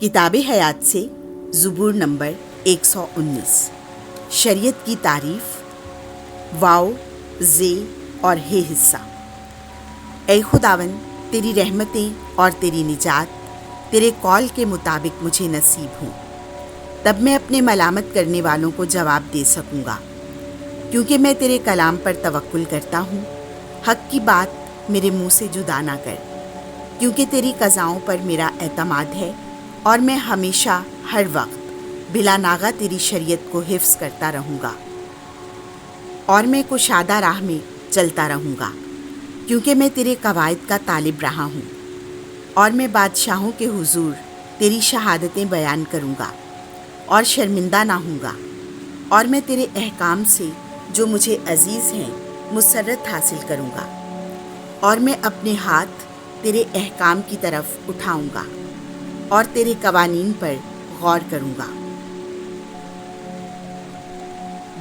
किताब हयात से ज़ुबूर नंबर 119। शरीयत की तारीफ़ वाओ ज़े और हे हिस्सा। ऐ खुदावन, तेरी रहमतें और तेरी निजात तेरे कौल के मुताबिक मुझे नसीब हों, तब मैं अपने मलामत करने वालों को जवाब दे सकूँगा, क्योंकि मैं तेरे कलाम पर तवक्कुल करता हूँ। हक़ की बात मेरे मुँह से जुदा ना कर, क्योंकि तेरी क़ज़ाओं पर मेरा एतमाद है और मैं हमेशा हर वक्त बिला नागा तेरी शरीयत को हिफ्ज़ करता रहूँगा और मैं कुशादा राह में चलता रहूँगा, क्योंकि मैं तेरे कवायद का तालिब रहा हूँ और मैं बादशाहों के हुजूर तेरी शहादतें बयान करूँगा और शर्मिंदा ना हूँगा, और मैं तेरे अहकाम से जो मुझे अजीज़ हैं मुसर्रत हासिल करूँगा और मैं अपने हाथ तेरे अहकाम की तरफ उठाऊँगा और तेरे कवानीन पर गौर करूँगा।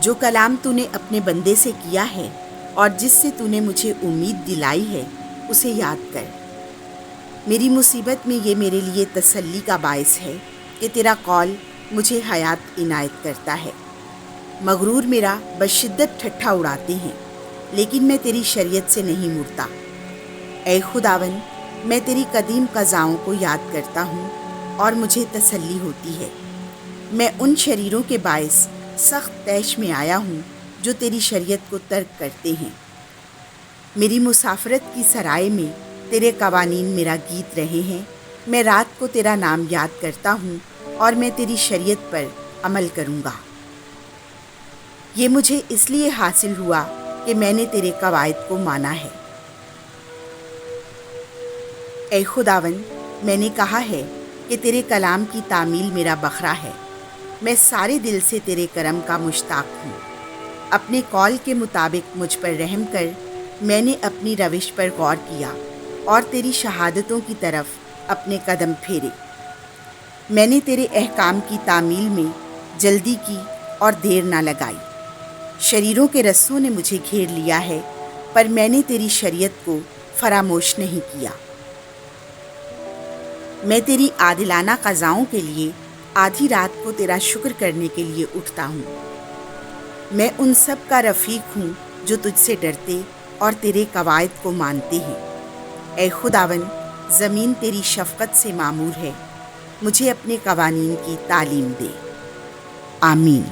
जो कलाम तूने अपने बंदे से किया है और जिससे तूने मुझे उम्मीद दिलाई है, उसे याद कर। मेरी मुसीबत में ये मेरे लिए तसल्ली का बायस है कि तेरा कौल मुझे हयात इनायत करता है। मगरूर मेरा बशिद्दत ठट्ठा उड़ाते हैं, लेकिन मैं तेरी शरीयत से नहीं मुड़ता। ऐ खुदावन, मैं तेरी कदीम क़ज़ाओं को याद करता हूँ और मुझे तसल्ली होती है। मैं उन शरीरों के बायस सख्त तैश में आया हूँ जो तेरी शरीयत को तर्क करते हैं। मेरी मुसाफरत की सराय में तेरे कवानीन मेरा गीत रहे हैं। मैं रात को तेरा नाम याद करता हूँ और मैं तेरी शरीयत पर अमल करूँगा। ये मुझे इसलिए हासिल हुआ कि मैंने तेरे कवायद को माना है। ऐ खुदावन, मैंने कहा है कि तेरे कलाम की तामील मेरा बखरा है। मैं सारे दिल से तेरे करम का मुश्ताक हूँ। अपने कौल के मुताबिक मुझ पर रहम कर। मैंने अपनी रविश पर गौर किया और तेरी शहादतों की तरफ अपने कदम फेरे। मैंने तेरे अहकाम की तामील में जल्दी की और देर ना लगाई। शरीरों के रस्सों ने मुझे घेर लिया है, पर मैंने तेरी शरीयत को फरामोश नहीं किया। मैं तेरी आदिलाना क़ज़ाओं के लिए आधी रात को तेरा शुक्र करने के लिए उठता हूँ। मैं उन सब का रफ़ीक हूँ जो तुझसे डरते और तेरे कवायद को मानते हैं। ऐ खुदावन, ज़मीन तेरी शफ़क़त से मामूर है। मुझे अपने कवानीन की तालीम दे। आमीन।